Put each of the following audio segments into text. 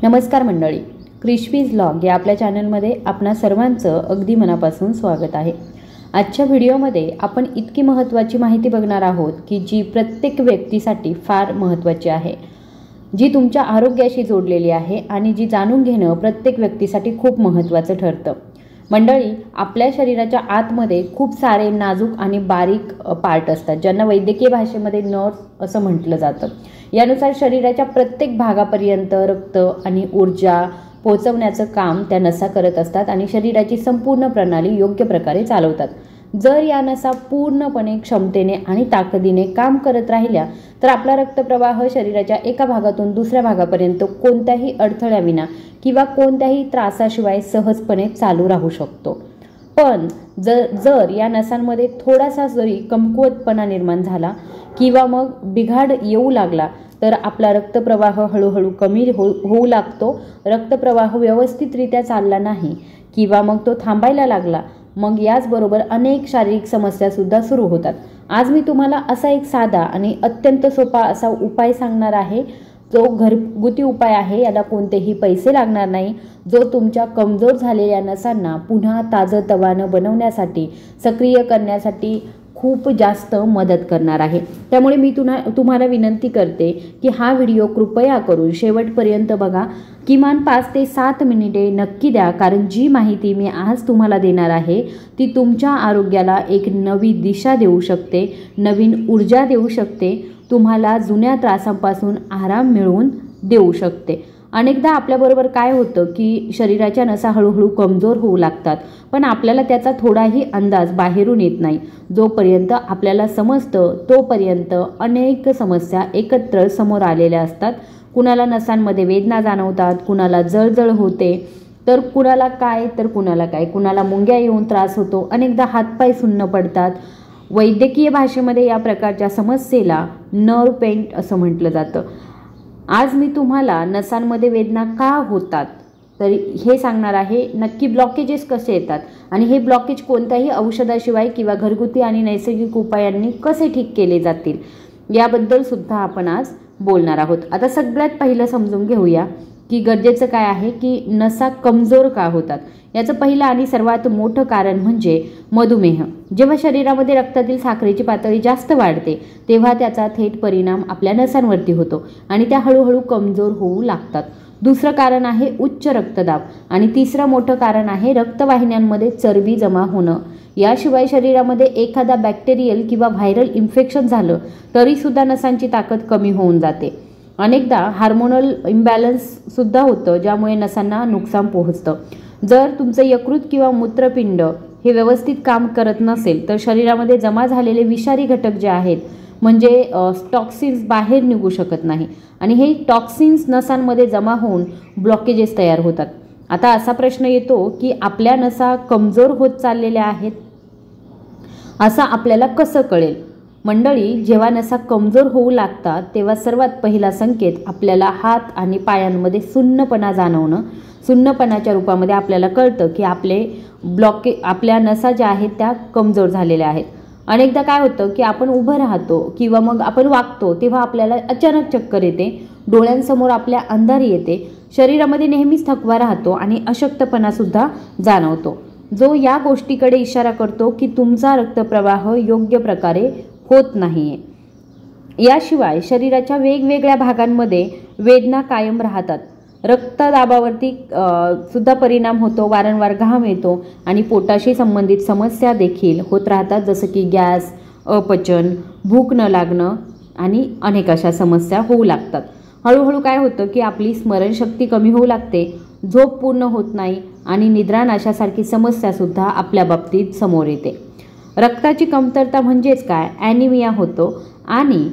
नमस्कार मंडळी, crispies vlog या आपल्या चॅनलमध्ये आपणा सर्वांचं अगदी मनापासून स्वागत आहे। आजच्या व्हिडिओमध्ये आपण इतकी महत्त्वाची माहिती बघणार आहोत की जी प्रत्येक व्यक्तीसाठी फार महत्त्वाची आहे, जी तुमच्या आरोग्याशी जोडलेली आहे आणि जी जाणून घेणं प्रत्येक व्यक्तीसाठी खूप महत्त्वाचं ठरतं। मंडळी, आपल्या शरीराच्या आतमध्ये खूप सारे नाजूक आणि बारीक पार्ट असतात, ज्यांना वैद्यकीय भाषेमध्ये नर्व्ह असं म्हटलं जातं। यानुसार शरीराच्या प्रत्येक भागापर्यंत रक्त आणि ऊर्जा पोहोचवण्याचं काम त्या नसा करत असतात आणि शरीराची संपूर्ण प्रणाली योग्य प्रकारे चालवतात। जर या नसा पूर्णपणे क्षमतेने आणि ताकदीने काम करत राहिल्या तर आपला रक्तप्रवाह शरीराच्या एका भागातून दुसऱ्या भागापर्यंत कोणत्याही अडथळ्याविना किंवा कोणत्याही त्रासाशिवाय सहजपणे चालू राहू शकतो। पण जर या नसांमध्ये थोडासा जरी कमकुवतपणा निर्माण झाला किंवा मग बिघाड येऊ लागला तर आपला रक्तप्रवाह हळूहळू कमी होऊ लागतो। रक्तप्रवाह व्यवस्थितरित्या चालला नाही किंवा मग तो थांबायला लागला, मग याचबरोबर अनेक शारीरिक समस्या सुद्धा सुरू होतात। आज मी तुम्हाला असा एक साधा आणि अत्यंत सोपा असा उपाय सांगणार आहे, जो घरगुती उपाय आहे। याला कोणतेही पैसे लागणार नाही, जो तुमच्या कमजोर झालेल्या नसांना पुन्हा ताजंतवानं बनवण्यासाठी, सक्रिय करण्यासाठी खूप जास्त मदत करणार आहे। त्यामुळे मी तुम्हाला विनंती करते की हा व्हिडिओ कृपया करून शेवटपर्यंत बघा। किमान 5 ते 7 मिनिटे नक्की द्या, कारण जी माहिती मी आज तुम्हाला देणार आहे ती तुमच्या आरोग्याला एक नवी दिशा देऊ शकते, नवीन ऊर्जा देऊ शकते, तुम्हाला जुन्या त्रासांपासून आराम मिळवून देऊ शकते। अनेकदा आपल्याबरोबर काय होतं की शरीराच्या नसा हळूहळू कमजोर होऊ लागतात, पण आपल्याला त्याचा थोडाही अंदाज बाहेरून येत नाही। जोपर्यंत आपल्याला समजतं तोपर्यंत अनेक समस्या एकत्र समोर आलेल्या असतात। कुणाला नसांमध्ये वेदना जाणवतात, कुणाला जळजळ होते, तर कुणाला काय तर कुणाला काय, कुणाला मुंग्या येऊन त्रास होतो, अनेकदा हातपाय सुन्न पडतात। वैद्यकीय भाषेमध्ये या प्रकारच्या समस्येला नर्व पेन असं म्हटलं जातं। आज मी तुम्हाला नसांमध्ये वेदना का होतात तर हे सांगणार आहे, नक्की ब्लॉकेजेस कसे येतात आणि हे ब्लॉकेज कोणत्याही औषधाशिवाय किंवा घरगुती आणि नैसर्गिक उपायांनी कसे ठीक केले जातील याबद्दल सुद्धा आपण आज बोलणार आहोत। आता सगळ्यात पहिलं समजून घेऊया की गरजेचं काय आहे की नसा कमजोर का होतात। याचं पहिलं आणि सर्वात मोठं कारण म्हणजे मधुमेह। जेव्हा शरीरामध्ये रक्तातील साखरेची पातळी जास्त वाढते तेव्हा त्याचा थेट परिणाम आपल्या नसांवरती होतो आणि त्या हळूहळू कमजोर होऊ लागतात। दुसरं कारण आहे उच्च रक्तदाब आणि तिसरं मोठं कारण आहे रक्तवाहिन्यांमध्ये चरबी जमा होणं। याशिवाय शरीरामध्ये एखादा बॅक्टेरियल किंवा व्हायरल इन्फेक्शन झालं तरी सुद्धा नसांची ताकद कमी होऊन जाते। अनेकदा हार्मोनल इम्बॅलन्स सुद्धा होतं, ज्यामुळे नसांना नुकसान पोहोचतं। जर तुमचं यकृत किंवा मूत्रपिंड हे व्यवस्थित काम करत नसेल तर शरीरामध्ये जमा झालेले विषारी घटक जे आहेत म्हणजे टॉक्सिन्स बाहेर निघू शकत नाही आणि हे टॉक्सिन्स नसांमध्ये जमा होऊन ब्लॉकेजेस तयार होतात। आता असा प्रश्न येतो की आपल्या नसा कमजोर होत चाललेल्या आहेत असं आपल्याला कसं कळेल। मंडळी, जेव्हा नसा कमजोर होऊ लागतात तेव्हा सर्वात पहिला संकेत आपल्याला हात आणि पायांमध्ये सुन्नपणा जाणवणं। सुन्नपणाच्या रूपामध्ये आपल्याला कळतं की आपल्या नसा ज्या आहेत त्या कमजोर झालेल्या आहेत। अनेकदा काय होतं की आपण उभं राहतो किंवा मग आपण वागतो तेव्हा आपल्याला अचानक चक्कर येते, डोळ्यांसमोर आपल्या अंधारी येते, शरीरामध्ये नेहमीच थकवा राहतो आणि अशक्तपणा सुद्धा जाणवतो, जो या गोष्टीकडे इशारा करतो की तुमचा रक्तप्रवाह योग्य प्रकारे होत नाहीये। याशिवाय शरीराच्या वेगवेगळ्या भागांमध्ये वेदना कायम राहतात। रक्तदाबावरती सुद्धा परिणाम होतो, वारंवार घाम येतो आणि पोटाशी संबंधित समस्या देखील होत राहतात, जसं की गॅस, अपचन, भूक न लागणं आणि अनेक अशा समस्या होऊ लागतात। हळूहळू काय होतं की आपली स्मरणशक्ती कमी होऊ लागते, झोप पूर्ण होत नाही आणि निद्रानाशासारखी समस्यासुद्धा आपल्या बाबतीत समोर येते। रक्ताची कमतरता म्हणजेच काय, ॲनिमिया होतो आणि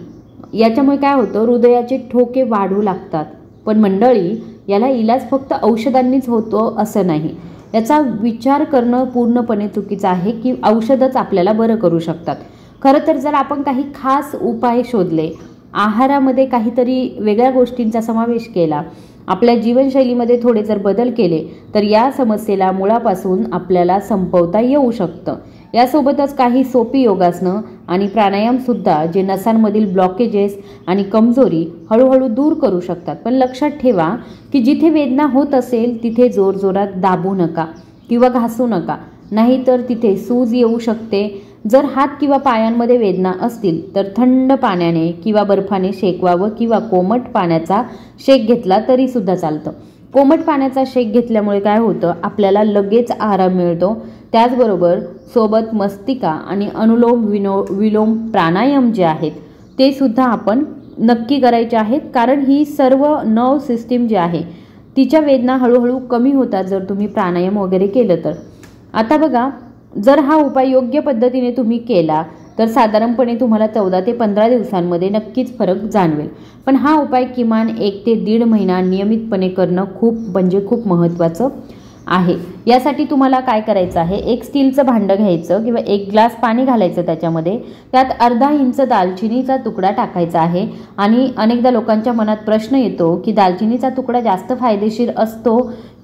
याच्यामुळे काय होतं, हृदयाचे ठोके वाढू लागतात। पण मंडळी, याला इलाज फक्त औषधांनीच होतो असं नाही। याचा विचार करणं पूर्णपणे चुकीचं आहे की औषधच आपल्याला बरं करू शकतात। खरं तर जर आपण काही खास उपाय शोधले, आहारामध्ये काहीतरी वेगळ्या गोष्टींचा समावेश केला, आपल्या जीवनशैलीमध्ये थोडे जर बदल केले तर या समस्येला मुळापासून आपल्याला संपवता येऊ शकतं। यासोबतच काही सोपी योगासनं आणि प्राणायामसुद्धा जे नसांमधील ब्लॉकेजेस आणि कमजोरी हळूहळू दूर करू शकतात। पण लक्षात ठेवा की जिथे वेदना होत असेल तिथे जोरजोरात दाबू नका किंवा घासू नका, नाहीतर तिथे सूज येऊ शकते। जर हात किंवा पायांमध्ये वेदना असतील तर थंड पाण्याने किंवा बर्फाने शेकवावं किंवा कोमट पाण्याचा शेक घेतला तरी सुद्धा चालतं। कोमट पाण्याचा शेक घेतल्यामुळे काय होतं, आपल्याला लगेच आराम मिळतो। त्याचबरोबर सोबत मस्तिका आणि अनुलोम विलोम प्राणायाम जे आहेत ते सुद्धा आपण नक्की करायचे आहेत, कारण ही सर्व नर्व सिस्टीम जी आहे तिच्या वेदना हळूहळू कमी होतात जर तुम्ही प्राणायाम वगैरे केलं तर। आता बघा, जर हा उपाय योग्य पद्धतीने तुम्ही केला तर साधारणपणे तुम्हाला 14 ते 15 दिवसांमध्ये नक्कीच फरक जाणवेल। पण हा उपाय किमान 1 ते 1.5 महिना नियमितपणे करणं खूप महत्त्वाचं आहे। यासाठी तुम्हाला काय करायचं आहे, एक स्टीलचं भांडं घ्यायचं किंवा 1 ग्लास पाणी घालायचं त्याच्यामध्ये, त्यात अर्धा इंच दालचिनीचा तुकडा टाकायचा आहे। आणि अनेकदा लोकांच्या मनात प्रश्न येतो की दालचिनीचा तुकडा जास्त फायदेशीर असतो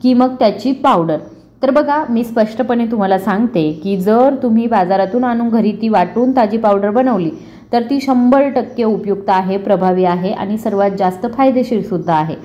की मग त्याची पावडर। तर बघा, मी स्पष्टपणे तुम्हाला सांगते की जर तुम्ही बाजारातून आणून घरी ती वाटून ताजी पावडर बनवली तर ती 100% उपयुक्त आहे, प्रभावी आहे आणि सर्वात जास्त फायदेशीर सुद्धा आहे।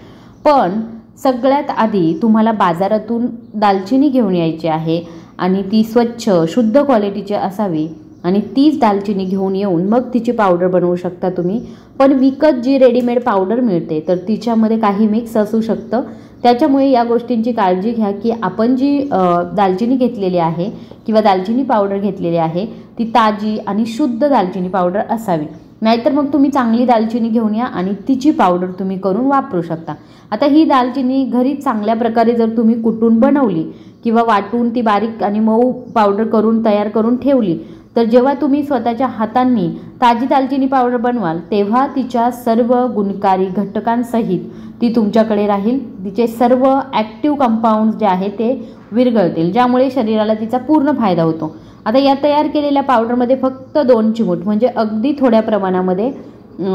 पण सगळ्यात आधी तुम्हाला बाजारातून दालचिनी घेऊन यायची आहे आणि ती स्वच्छ शुद्ध क्वालिटीची असावी आणि तीच दालचिनी घेऊन येऊन मग तिची पावडर बनवू शकता तुम्ही। पण विकत जी रेडीमेड पावडर मिळते तर तिच्यामध्ये काही मिक्स असू शकतं, त्याच्यामुळे या गोष्टींची काळजी घ्या की आपण जी दालचिनी घेतलेली आहे किंवा दालचिनी पावडर घेतलेली आहे ती ताजी आणि शुद्ध दालचिनी पावडर असावी। नाहीतर मग तुम्ही चांगली दालचिनी घेऊन या आणि तिची पावडर तुम्ही करून वापरू शकता। आता ही दालचिनी घरी चांगल्या प्रकारे जर तुम्ही कुटून बनवली किंवा वाटून ती बारीक आणि मऊ पावडर करून तयार करून ठेवली तर जेव्हा तुम्ही स्वतःच्या हातांनी ताजी दालचिनी पावडर बनवाल तेव्हा तिच्या सर्व गुणकारी घटकांसहित ती तुमच्याकडे राहील। तिचे सर्व ॲक्टिव्ह कंपाऊंड्स जे आहेत ते विरघळतील, ज्यामुळे शरीराला तिचा पूर्ण फायदा होतो। आता या तयार केलेल्या पावडरमध्ये फक्त 2 चिमूट म्हणजे अगदी थोड्या प्रमाणामध्ये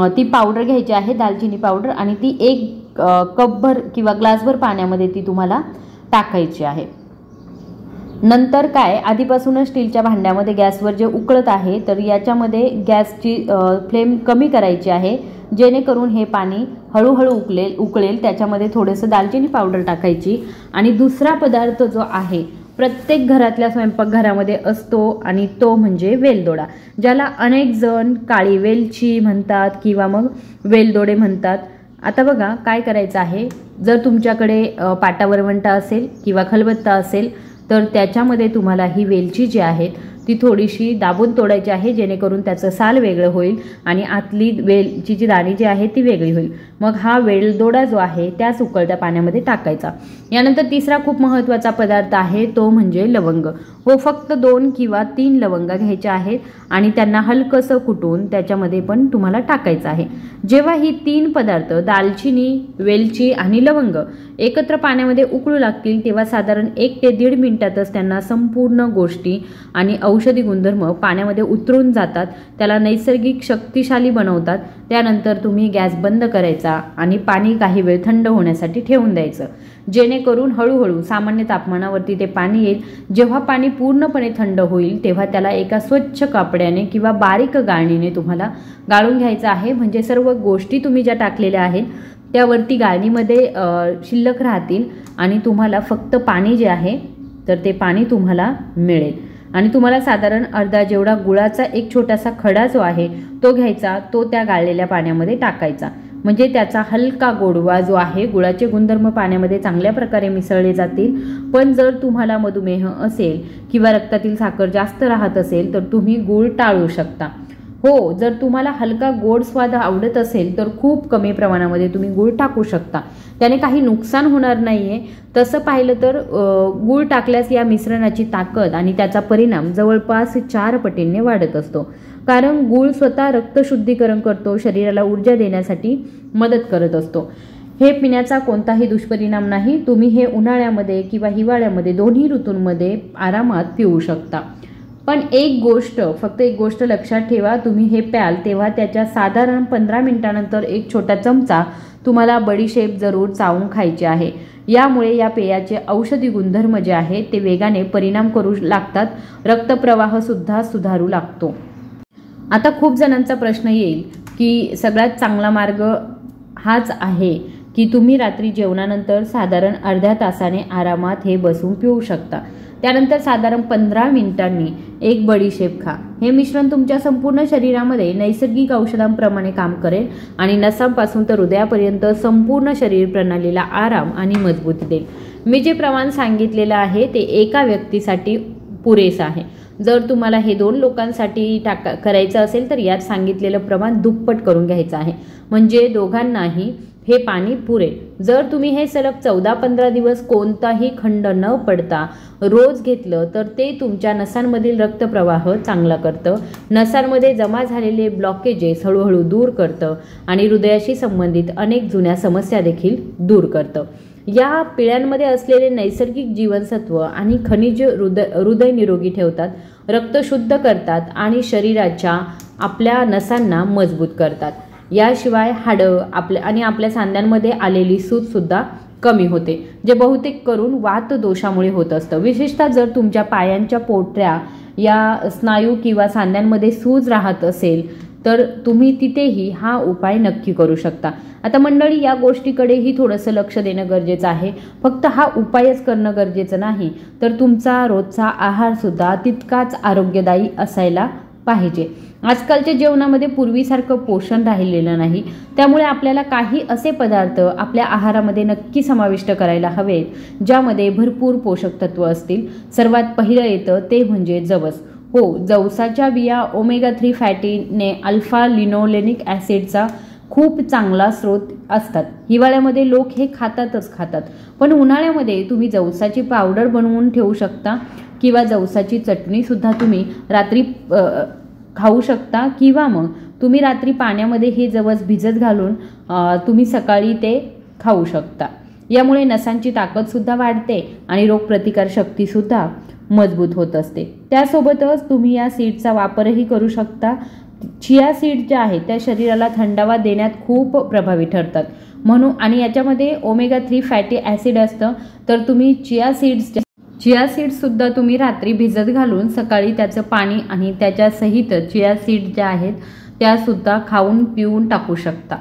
ती पावडर घ्यायची आहे, दालचिनी पावडर, आणि ती 1 कपभर किंवा ग्लासभर पाण्यामध्ये ती तुम्हाला टाकायची आहे। नंतर काय, आधीपासूनच स्टीलच्या भांड्यामध्ये गॅसवर जे उकळत आहे तर याच्यामध्ये गॅसची फ्लेम कमी करायची आहे, जेणेकरून हे पाणी हळूहळू उकळेल। त्याच्यामध्ये थोडंसं दालचिनी पावडर टाकायची आणि दुसरा पदार्थ जो आहे प्रत्येक घरातल्या स्वयंपाकघरामध्ये असतो आणि तो म्हणजे वेलदोडा, ज्याला अनेक जण काळी वेलची म्हणतात किंवा मग वेलदोडे म्हणतात। आता बघा काय करायचं आहे, जर तुमच्याकडे पाटा वरवंटा असेल किंवा खलबत्ता असेल तर त्याच्यामध्ये तुम्हाला ही वेलची जी आहे ती थोडीशी दाबून तोडायची आहे, जेणेकरून त्याचं साल वेगळं होईल आणि आतली वेलची जी दाणी जी आहे ती वेगळी होईल। मग हा वेलदोडा जो आहे त्याच उकळत्या पाण्यामध्ये टाकायचा। यानंतर तिसरा खूप महत्त्वाचा पदार्थ आहे तो म्हणजे लवंग। हो, फक्त 2 किंवा 3 लवंगा घ्यायच्या आहेत आणि त्यांना हलकंसं कुटून त्याच्यामध्ये पण तुम्हाला टाकायचं आहे। जेव्हा ही 3 पदार्थ दालचिनी, वेलची आणि लवंग एकत्र पाण्यामध्ये उकळू लागतील तेव्हा साधारण 1 ते 1.5 मिनिटातच त्यांना संपूर्ण गोष्टी आणि औषधी गुणधर्म पाण्यामध्ये उतरून जातात, त्याला नैसर्गिक शक्तिशाली बनवतात। त्यानंतर तुम्ही गॅस बंद करायचा आणि पाणी काही वेळ थंड होण्यासाठी ठेवून द्यायचं, जेणेकरून हळूहळू सामान्य तापमानावरती ते पाणी येईल। जेव्हा पाणी पूर्णपणे थंड होईल तेव्हा त्याला एका स्वच्छ कापड्याने किंवा बारीक गाळणीने तुम्हाला गाळून घ्यायचं आहे, म्हणजे सर्व गोष्टी तुम्ही ज्या टाकलेल्या आहेत त्यावरती गाळणीमध्ये शिल्लक राहतील आणि तुम्हाला फक्त पाणी जे आहे तर ते पाणी तुम्हाला मिळेल। आणि तुम्हाला साधारण अर्धा जेवढा गुळाचा एक छोटासा खडा जो आहे तो घ्यायचा, तो त्या गाळलेल्या पाण्यामध्ये टाकायचा, म्हणजे त्याचा हलका गोडवा जो आहे, गुळाचे गुणधर्म पाण्यामध्ये चांगल्या प्रकारे मिसळले जातील। पण जर तुम्हाला मधुमेह असेल किंवा रक्तातील साखर जास्त राहत असेल तर तुम्ही गूळ टाळू शकता। हो, जर तुम्हाला हलका गोड स्वाद आवडत असेल तर खूप कमी प्रमाणामध्ये तुम्ही गूळ टाकू शकता, त्याने काही नुकसान होणार नाहीये। तसं पाहिलं तर गूळ टाकल्यास या मिश्रणाची ताकद आणि त्याचा परिणाम जवळपास 4 पटींनी वाढत असतो, कारण गूळ स्वतः रक्तशुद्धीकरण करतो, शरीराला ऊर्जा देण्यासाठी मदत करत असतो। हे पिण्याचा कोणताही दुष्परिणाम नाही, तुम्ही हे उन्हाळ्यामध्ये किंवा हिवाळ्यामध्ये दोन्ही ऋतूंमध्ये आरामात पिऊ शकता। पण फक्त एक गोष्ट लक्षात ठेवा, तुम्ही हे प्याल तेव्हा त्याच्या साधारण 15 मिनिटानंतर एक छोटा चमचा तुम्हाला बडीशेप जरूर चावून खायची आहे। यामुळे या पेयाचे औषधी गुणधर्म जे आहेत ते वेगाने परिणाम करू लागतात, रक्तप्रवाह सुद्धा सुधारू लागतो। आता खूप जणांचा प्रश्न येईल की सगळ्यात चांगला मार्ग हाच आहे की तुम्ही रात्री जेवणानंतर साधारण अर्ध्या तासाने आरामात हे बसून पिऊ शकता. त्यानंतर साधारण 15 मिनिटांनी एक बडीशेप खा. हे मिश्रण तुमच्या संपूर्ण शरीरामध्ये नैसर्गिक औषधांप्रमाणे काम करेल आणि नसांपासून तर हृदयापर्यंत संपूर्ण शरीर प्रणालीला आराम आणि मजबूती देईल. मी जे प्रमाण सांगितलेलं आहे ते एका व्यक्तीसाठी पुरेसं आहे. जर तुम्हाला हे 2 लोकांसाठी करायचं असेल तर यात सांगितलेलं प्रमाण दुप्पट करून घ्यायचं आहे, म्हणजे दोघांनाही हे पाणी पुरेल. जर तुम्ही हे सलग 14-15 दिवस कोणताही खंड न पडता रोज घेतलं तर ते तुमच्या नसांमधील रक्तप्रवाह चांगला करतं, नसांमध्ये जमा झालेले ब्लॉकेजेस हळूहळू दूर करतं आणि हृदयाशी संबंधित अनेक जुन्या समस्या देखील दूर करतं. या पिळ्यांमध्ये असलेले नैसर्गिक जीवनसत्व आणि खनिज हृदय निरोगी ठेवतात, रक्त शुद्ध करतात आणि शरीराच्या आपल्या नसांना मजबूत करतात. याशिवाय हाडं आपल्या सांध्यांमध्ये आलेली सूजसुद्धा कमी होते, जे बहुतेक करून वात दोषामुळे होत असतं. विशेषतः जर तुमच्या पायांच्या पोटऱ्या या स्नायू किंवा सांध्यांमध्ये सूज राहत असेल तर तुम्ही तिथेही हा उपाय नक्की करू शकता. आता मंडळी, या गोष्टीकडेही थोडंसं लक्ष देणं गरजेचं आहे. फक्त हा उपायच करणं गरजेचं नाही, तर तुमचा रोजचा आहारसुद्धा तितकाच आरोग्यदायी असायला पाहिजे. आजकालच्या जेवणामध्ये पूर्वीसारखं पोषण राहिलेलं नाही, त्यामुळे आपल्याला काही असे पदार्थ आपल्या आहारामध्ये नक्की समाविष्ट करायला हवेत ज्यामध्ये भरपूर पोषक तत्व असतील. सर्वात पहिलं येतं ते म्हणजे जवस. हो, जवसाच्या बिया ओमेगा-3 फॅटीने अल्फा लिनोलेनिक ॲसिडचा खूप चांगला स्रोत असतात. हिवाळ्यामध्ये लोक हे खातात, पण उन्हाळ्यामध्ये तुम्ही जवसाची पावडर बनवून ठेवू शकता किंवा जवसाची चटणीसुद्धा तुम्ही रात्री खाऊ शकता, किंवा मग तुम्ही रात्री पाण्यामध्ये हे जवस भिजत घालून तुम्ही सकाळी ते खाऊ शकता. यामुळे नसांची ताकदसुद्धा वाढते आणि रोगप्रतिकारशक्तीसुद्धा मजबूत होत असते. त्यासोबतच तुम्ही या सीडचा वापरही करू शकता. चिया सीड ज्या आहेत त्या शरीराला थंडावा देण्यात खूप प्रभावी ठरतात म्हणून, आणि याच्यामध्ये ओमेगा-3 फॅटी ॲसिड असतं. तर तुम्ही चिया सीड्ससुद्धा तुम्ही रात्री भिजत घालून सकाळी त्याचं पाणी आणि त्याच्यासहित चिया सीड ज्या आहेत त्यासुद्धा खाऊन पिऊन टाकू शकता.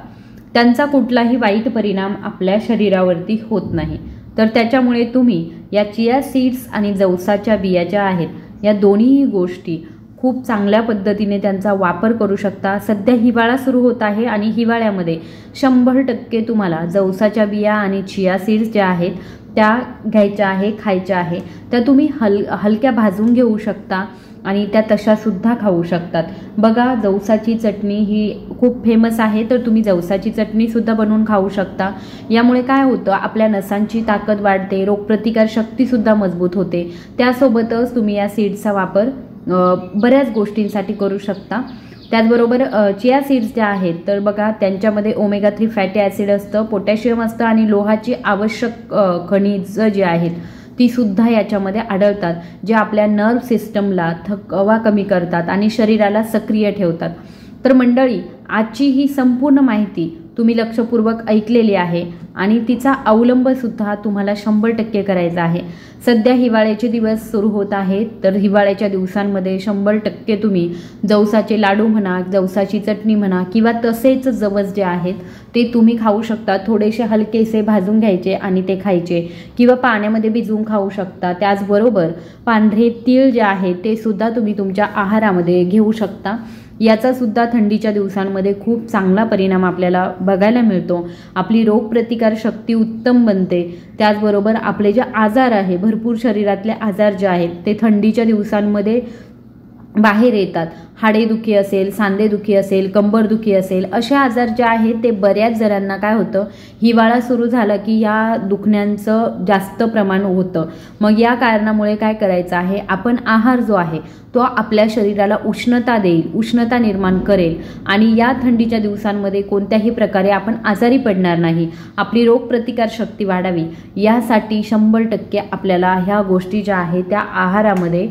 त्यांचा कुठलाही वाईट परिणाम आपल्या शरीरावरती होत नाही. तर त्याच्यामुळे तुम्ही या चिया सीड्स आणि जवसाच्या बिया ज्या आहेत या दोन्ही गोष्टी खूप चांगल्या पद्धतीने त्यांचा वापर करू शकता. सध्या हिवाळा सुरू होत आहे आणि हिवाळ्यामध्ये 100% तुम्हाला जवसाच्या बिया आणि चिया सीड्स ज्या आहेत त्या घ्यायच्या आहे, खायच्या आहे. त्या तुम्ही हलक्या भाजून घेऊ शकता आणि त्या तशासुद्धा खाऊ शकतात. बघा, जवसाची चटणी ही खूप फेमस आहे, तर तुम्ही जवसाची चटणीसुद्धा बनवून खाऊ शकता. यामुळे काय होतं, आपल्या नसांची ताकद वाढते, रोगप्रतिकारशक्तीसुद्धा मजबूत होते. त्यासोबतच तुम्ही या सीड्सचा वापर बऱ्याच गोष्टींसाठी करू शकता. त्याचबरोबर चिया सीड्स ज्या आहेत तर बघा, त्यांच्यामध्ये ओमेगा-3 फॅटी ॲसिड असतं, पोटॅशियम असतं आणि लोहाची आवश्यक खनिज जी आहेत ती सुद्धा याच्यामध्ये आढळतात, जे आपल्या नर्व सिस्टमला थकवा कमी करतात आणि शरीराला सक्रिय ठेवतात. तर मंडळी, आजची ही संपूर्ण माहिती तुम्ही लक्षपूर्वक ऐकलेली आहे आणि तिचा अवलंबसुद्धा तुम्हाला 100% करायचा आहे. सध्या हिवाळ्याचे दिवस सुरू होत आहेत, तर हिवाळ्याच्या दिवसांमध्ये 100% तुम्ही जवसाचे लाडू म्हणा, जवसाची चटणी म्हणा किंवा तसेच जवस जे आहेत ते तुम्ही खाऊ शकता. थोडेसे हलकेसे भाजून घ्यायचे आणि ते खायचे किंवा पाण्यामध्ये भिजवून खाऊ शकता. त्याचबरोबर पांढरे तीळ जे आहेत ते सुद्धा तुम्ही तुमच्या आहारामध्ये घेऊ शकता. याचा सुद्धा थंडीच्या दिवसांमध्ये खूप चांगला परिणाम आपल्याला बघायला मिळतो. आपली रोगप्रतिकार शक्ती उत्तम बनते. त्याचबरोबर आपले जे आजार आहे, भरपूर शरीरातले आजार जे आहेत ते थंडीच्या दिवसांमध्ये बाहेर येतात. हाडेदुखी असेल, सांधेदुखी असेल, कंबरदुखी असेल, असे आजार जे आहेत ते बऱ्याच जणांना काय होतं, हिवाळा सुरू झाला की या दुखण्यांचं जास्त प्रमाण होतं. मग या कारणामुळे काय करायचं आहे, आपण आहार जो आहे तो आपल्या शरीराला उष्णता देईल, उष्णता निर्माण करेल आणि या थंडीच्या दिवसांमध्ये कोणत्याही प्रकारे आपण आजारी पडणार नाही. आपली रोगप्रतिकार शक्ती वाढावी यासाठी 100% आपल्याला ह्या गोष्टी ज्या आहेत त्या आहारामध्ये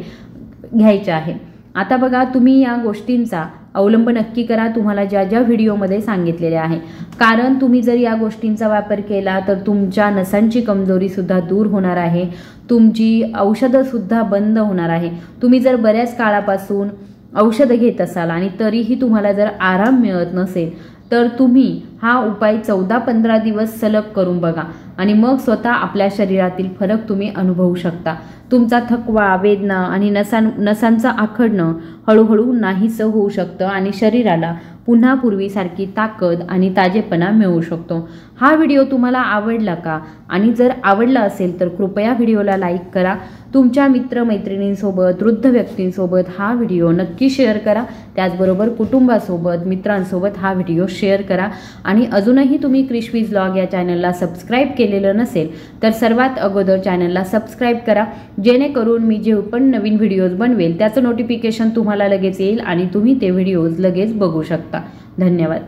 घ्यायच्या आहे. आता बघा, तुम्ही या गोष्टींचा अवलंब नक्की करा, तुम्हाला ज्या ज्या व्हिडिओमध्ये सांगितलेले आहे. कारण तुम्ही जर या गोष्टींचा वापर केला तर तुमच्या नसांची कमजोरीसुद्धा दूर होणार आहे, तुमची औषधंसुद्धा बंद होणार आहे. तुम्ही जर बऱ्याच काळापासून औषध घेत असाल आणि तरीही तुम्हाला जर आराम मिळत नसेल तर तुम्ही हा उपाय 14-15 दिवस सलग करून बघा आणि मग स्वतः आपल्या शरीरातील फरक तुम्ही अनुभवू शकता। तुमचा थकवा, वेदना आणि नसांचं आखडणं हळूहळू नाहीसं होऊ शकतं आणि शरीराला पुन्हा पूर्वीसारखी ताकद आणि ताजेपणा मिळू शकतो। हा व्हिडिओ तुम्हाला आवडला का? आणि जर आवडला असेल तर कृपया व्हिडिओला लाईक करा। तुमच्या मित्रमैत्रिणींसोबत, वृद्ध व्यक्तींसोबत हा व्हिडिओ नक्की शेअर करा। त्याचबरोबर कुटुंबासोबत, मित्रांसोबत हा व्हिडिओ शेअर करा। आणि अजूनही तुम्ही क्रिशवीज व्लॉग या चॅनलला सबस्क्राईब केलेलं नसेल तर सर्वात अगोदर चॅनलला सबस्क्राईब करा, जेणेकरून मी जे पण नवीन व्हिडिओज बनवेल त्याचं नोटिफिकेशन तुम्हाला लगेच येईल आणि तुम्ही ते व्हिडिओज लगेच बघू शकता। धन्यवाद।